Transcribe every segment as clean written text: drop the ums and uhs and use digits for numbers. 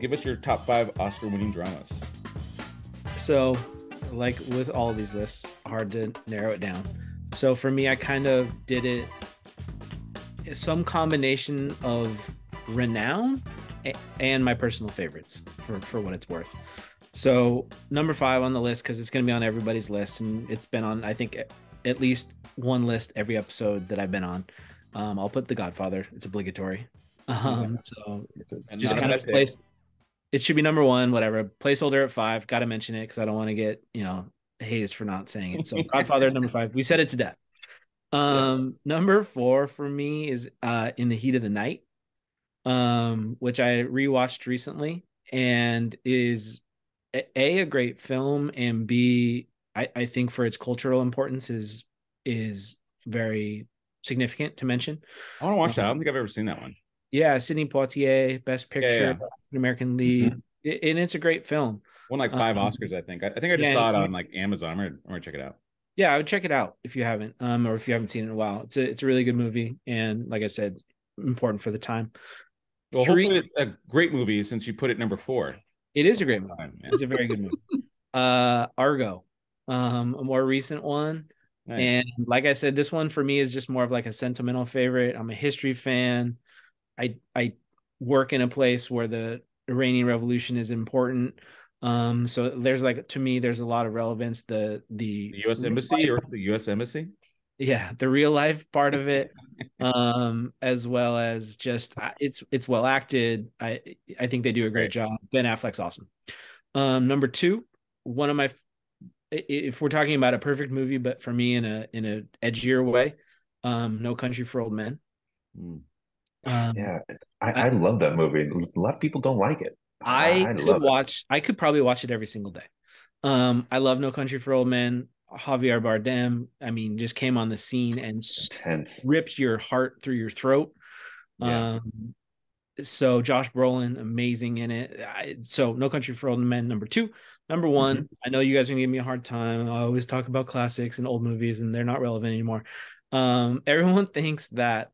Give us your top 5 Oscar-winning dramas. So, like with all these lists, hard to narrow it down. So for me, I kind of did it some combination of renown and my personal favorites for what it's worth. So number 5 on the list, because it's going to be on everybody's list, and it's been on, I think, at least one list every episode that I've been on. I'll put The Godfather. It's obligatory. So And just not a kind bad of pick. place. It should be number 1, whatever. Placeholder at 5. Got to mention it because I don't want to get hazed for not saying it. So Godfather number 5. We said it to death. Yeah. Number 4 for me is In the Heat of the Night, which I rewatched recently and is a great film, and B, I think for its cultural importance is very significant to mention. I want to watch that. I don't Um, think I've ever seen that one. yeah, Sidney Poitier, Best Yeah, yeah, Picture, yeah. African American Mhm. lead, and it's a great film. Won like 5 Oscars, I think. I think I just Yeah, saw it on like Amazon. I'm gonna check it out. yeah, I would check it out if you haven't, or if you haven't seen it in a while. It's a really good movie, and like I said, important for the time. Well, Three, hopefully it's a great movie since you put it number 4. it is a great movie. Fine, man. It's a very good movie. Argo, a more recent one. And Nice. like I said, this one for me is just more of like a sentimental favorite. I'm a history fan. I work in a place where the Iranian Revolution is important. So there's like, to me, there's a lot of relevance. The The U.S. real Embassy life, or the U.S. Embassy? yeah, the real life part of it, as well as just it's well acted. I think they do a great Great. job. Ben Affleck's awesome. Number 2, one of my, if we're talking about a perfect movie, but for me in a edgier way, No Country for Old Men. Mm. Um, Yeah, I, I, I love that movie. A lot of people don't like it. I I could love it. watch, I could probably watch it every single day. I love No Country for Old Men. Javier Bardem, I mean, just came on the scene and Intense. ripped your heart through your throat. Yeah. Um, so Josh Brolin, amazing in it. So No Country for Old Men, number 2. Number Mhm. 1, I know you guys are gonna give me a hard time. I always talk about classics and old movies, and they're not relevant anymore. Everyone thinks that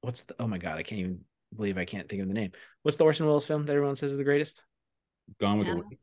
what's the, oh my god, I can't even believe I can't think of the name. What's the Orson Welles film that everyone says is the greatest? Gone with the Animal, Wind.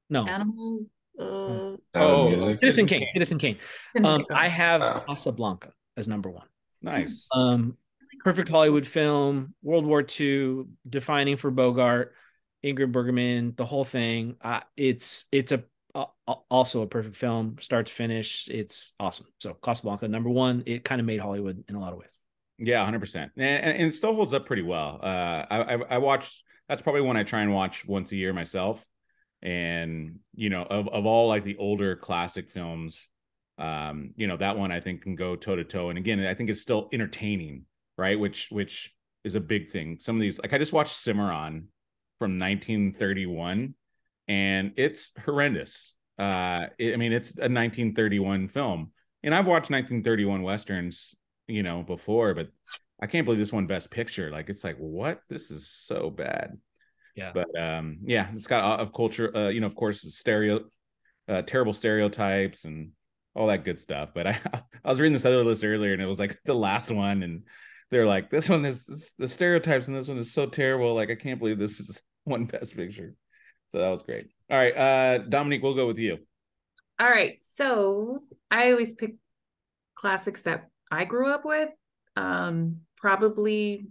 No. animal, Sound of Oh, Music. Citizen Citizen Kane. Kane. Citizen Kane. Syndicate. I have Uh, Casablanca as number 1. Nice. Um, Perfect Hollywood film, World War II, defining for Bogart, Ingrid Bergman, the whole thing. It's also a perfect film, start to finish. It's awesome. So Casablanca, number 1. It kind of made Hollywood in a lot of ways. Yeah, 100%. And it still holds up pretty well. I watch, that's probably one I try and watch once a year myself. And, of all like the older classic films, that one I think can go toe to toe. And again, I think it's still entertaining, right? Which is a big thing. Some of these, like I just watched Cimarron from 1931, and it's horrendous. I mean, it's a 1931 film, and I've watched 1931 westerns, before, but I can't believe this one Best Picture. Like, it's like, what? This is so bad. Yeah. But yeah, it's got of culture, of course, terrible stereotypes and all that good stuff. But I was reading this other list earlier, and it was like the last one, and they're like, this one is the stereotypes, and this one is so terrible. Like, I can't believe this is one Best Picture. So that was great. All right, Dominique, we'll go with you. All right. So I always pick classics that I grew up with. Probably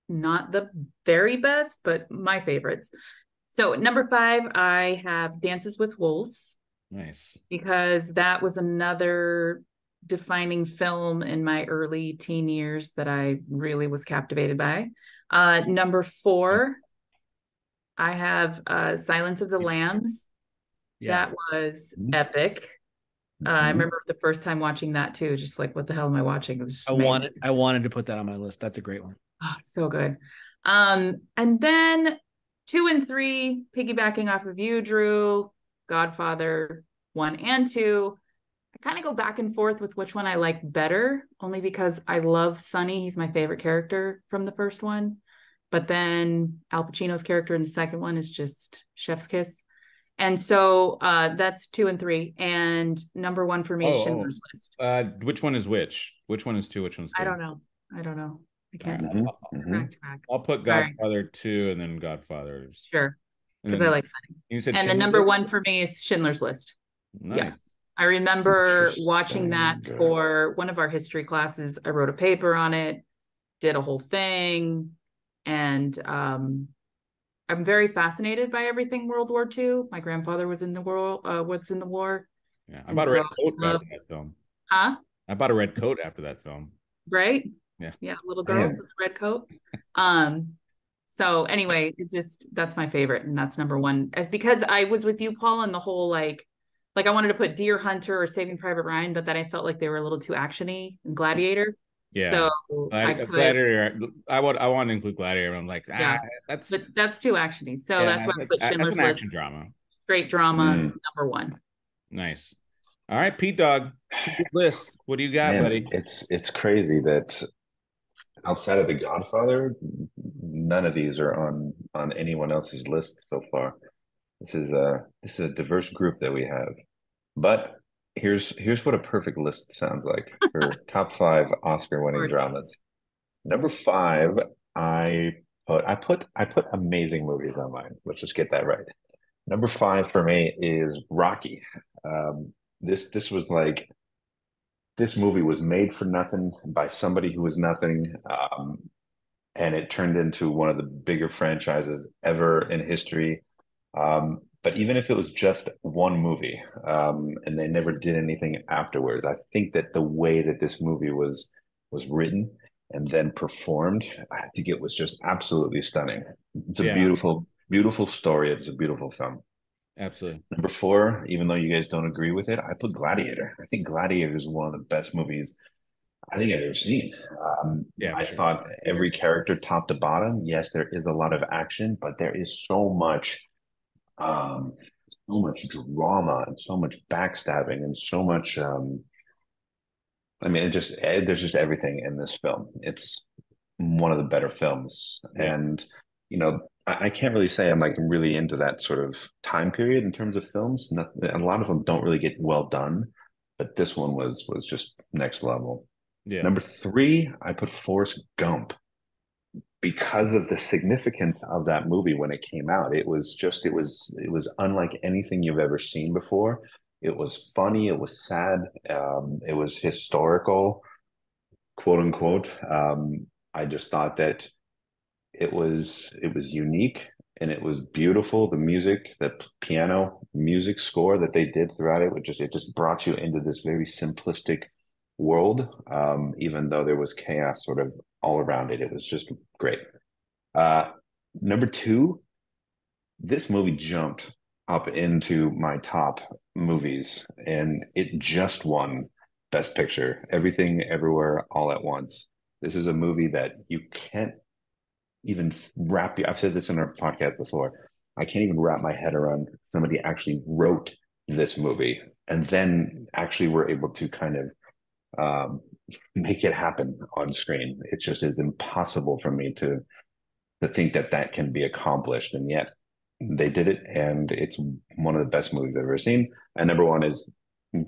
not the very best, but my favorites. So number 5, I have Dances with Wolves, Nice. because that was another defining film in my early teen years that I really was captivated by. Number 4, I have Silence of the Lambs. Yeah. That was Mhm. epic. I Mhm. remember the first time watching that too, just like, what the hell am I watching? It was just I amazing. wanted to put that on my list. That's a great one. Oh, so good. And then 2 and 3, piggybacking off of you, Drew, Godfather 1 and 2. I kind of go back and forth with which one I like better, only because I love Sonny. He's my favorite character from the first one. But then Al Pacino's character in the second one is just chef's kiss. And so that's 2 and 3. And number 1 for me is Oh, Schindler's List. which one is which? Which one is 2? Which one's I 3? don't know. I don't know. I can't All right. see Mhm. back to back. I'll put Sorry. Godfather 2 and then Godfathers. Sure, And because then I like Sunny. you said And the Schindler's number List? one for me is Schindler's List. Yeah. Nice. I remember watching Interesting. that for one of our history classes. I wrote a paper on it, did a whole thing, and I'm very fascinated by everything World War II. My grandfather was in the war. Yeah. I And bought a so red I coat love, after that film. huh? I bought a red coat after that film. Right? Yeah. Yeah, little girl Man. with the red coat. So anyway, it's just that's my favorite, and that's number one. As because I was with you, Paul, and the whole like I wanted to put Deer Hunter or Saving Private Ryan, but then I felt like they were a little too actiony and Gladiator. Yeah. So I put Gladiator. I want to include Gladiator. I'm like, yeah, that's but that's too actiony. So that's yeah, why I put that's Schindler's an action List, drama. straight drama, Mm. number one. Nice. All right, Pete Dog, keep your list. What do you got, Man, buddy? it's crazy that outside of The Godfather, none of these are on anyone else's list so far. This is a diverse group that we have. But here's what a perfect list sounds like for top five Oscar Of winning course. dramas. Number five, I put amazing movies on mine. Let's just get that right. Number five for me is Rocky. This was like this movie was made for nothing by somebody who was nothing, and it turned into one of the bigger franchises ever in history. But even if it was just one movie, and they never did anything afterwards, I think that the way that this movie was written and then performed, I think it was just absolutely stunning. It's a Yeah, beautiful story. It's a beautiful film. absolutely. Number four, even though you guys don't agree with it, I put Gladiator. I think Gladiator is one of the best movies I think I've ever seen. Yeah, I for sure. thought every character, top to bottom, yes, there is a lot of action, but there is um, so much drama and so much backstabbing and so much. I mean, there's just everything in this film. It's one of the better films, Yeah. and I can't really say I'm like really into that sort of time period in terms of films. A lot of them don't really get well done, but this one was just next level. Yeah. Number three, I put Forrest Gump because of the significance of that movie when it came out. It was unlike anything you've ever seen before. It was funny, it was sad, it was historical, quote unquote. I just thought that it was unique and it was beautiful. The music, the piano music score that they did throughout it just brought you into this very simplistic world. Even though there was chaos sort of all around it, it was just great. Uh, Number two, this movie jumped up into my top movies, and it just won Best Picture. Everything, Everywhere, All at Once. This is a movie that you can't even I've said this in our podcast before. I can't even wrap my head around somebody actually wrote this movie and then actually were able to kind of make it happen on screen. It just is impossible for me to think that that can be accomplished, and yet they did it, and it's one of the best movies I've ever seen. And number one is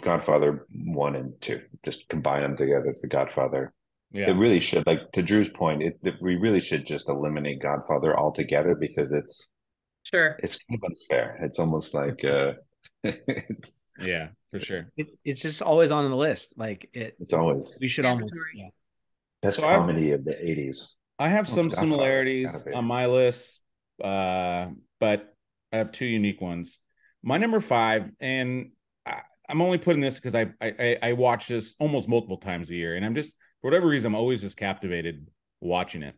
Godfather 1 and 2. Just combine them together. It's The Godfather. Yeah. It really should, like to Drew's point, we really should just eliminate Godfather altogether because it's Sure. kind of unfair. It's almost like Yeah, for sure. It's just always on the list. Like it's always we should almost best So comedy of the 80s. I have Well, some it's Godfather. It's similarities gotta be. on my list, but I have two unique ones. My number five, and I'm only putting this because I watch this almost multiple times a year, and I'm just for whatever reason I'm always just captivated watching it,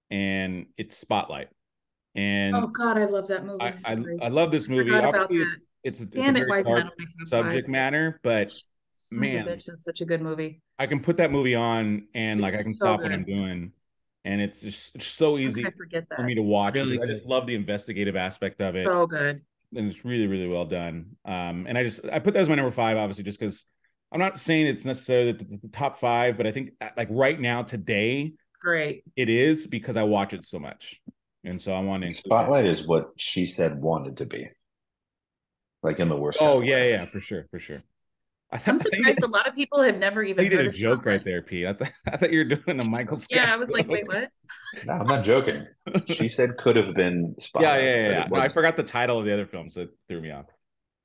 and it's Spotlight. And Oh God, I love that movie. I love this movie. Forgot about Obviously, that. it's a Damn it, very why isn't that dark on my top subject five? matter, but Son man, of a bitch, that's such a good movie. I can put that movie on and like I It's can so stop what I'm good. doing, and it's just so How easy could I forget for me that? to watch Really because I good. just love the investigative aspect of it, So good. and it's really really well done. And I put that as my number five, obviously, just because I'm not saying it's necessarily the top five, but I think like right now today Great. it is because I watch it so much, and so I want to include that. Spotlight is what she said wanted to be, like in the worst. Oh kind of yeah, way. yeah, for sure, for sure. I'm surprised a lot of people have never even you did heard a of joke right Scotland. there, Pete. I thought you were doing a Michael Scott Yeah, I was like, joke. wait, what? No, I'm not joking. She said could have been Spotlight, but it No, I wasn't. forgot the title of the other film, so it threw me off.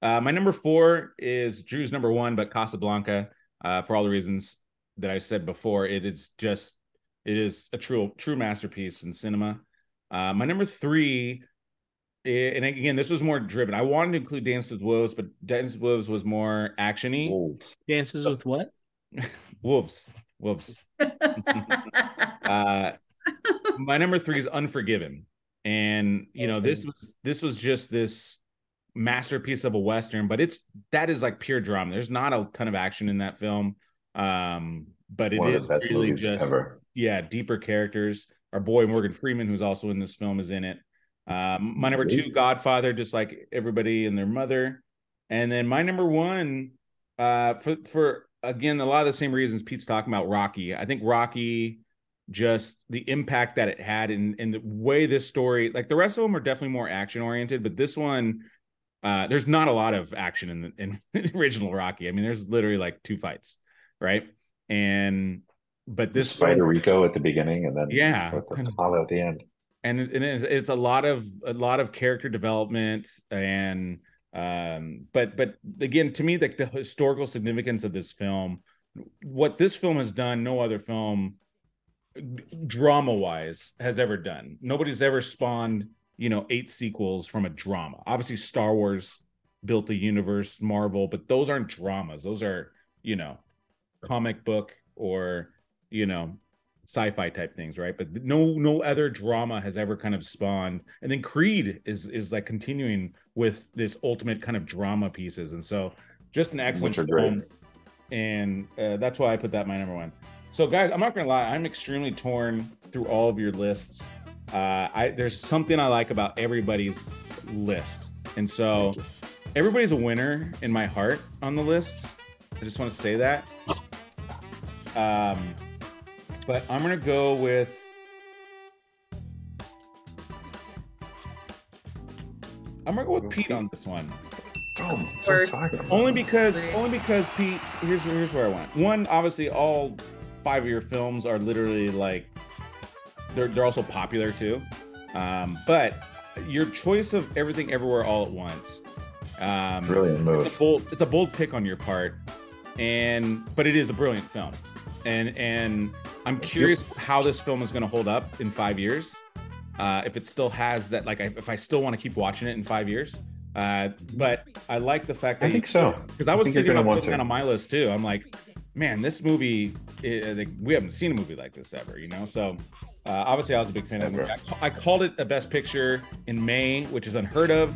My number 4 is Drew's number 1, but Casablanca. For all the reasons that I said before, it is a true masterpiece in cinema. My number 3, and again, this was more driven. I wanted to include Dance with Wolves, but Dance with Wolves was more actiony. Wolves. Dances with what? Wolves. My number 3 is Unforgiven, and this was just this masterpiece of a Western, but that is like pure drama. There's not a ton of action in that film, but One it of is the best really movies just ever. deeper characters. Our boy Morgan Freeman, who's also in this film, is in it. My number 2, Godfather, just like everybody and their mother. And then my number 1, for again, a lot of the same reasons Pete's talking about, Rocky. I think Rocky, just the impact that it had in the way this story, like the rest of them are definitely more action oriented, but this one, there's not a lot of action in the original Rocky. I mean, there's literally like 2 fights, right? But this Spider Rico at the beginning, and then yeah, the Apollo at the end. And it's a lot of character development, and but again, to me, like the historical significance of this film, what this film has done, no other film drama wise has ever done. Nobody's ever spawned 8 sequels from a drama. Obviously Star Wars built a universe, Marvel, but those aren't dramas. Those are comic book or sci-fi type things, right? But no other drama has ever kind of spawned. And then Creed is like continuing with this ultimate kind of drama pieces, and so just an excellent film. Great. And that's why I put that my number 1. So guys, I'm not gonna lie, I'm extremely torn through all of your lists. There's something I like about everybody's list, and so everybody's a winner in my heart on the lists. I just want to say that. But I'm gonna go with Pete on this one. Only because Pete, here's where I went. One, obviously all 5 of your films are literally like they're also popular too. But your choice of Everything Everywhere All at Once, brilliant move. It's a bold pick on your part, but it is a brilliant film. And I'm curious how this film is going to hold up in 5 years. If it still has that, like, if I still want to keep watching it in 5 years. But I like the fact that I think so, because I was thinking about putting that on my list too. I'm like, man, this movie, we haven't seen a movie like this ever, So obviously, I was a big fan of it. I called it a Best Picture in May, which is unheard of.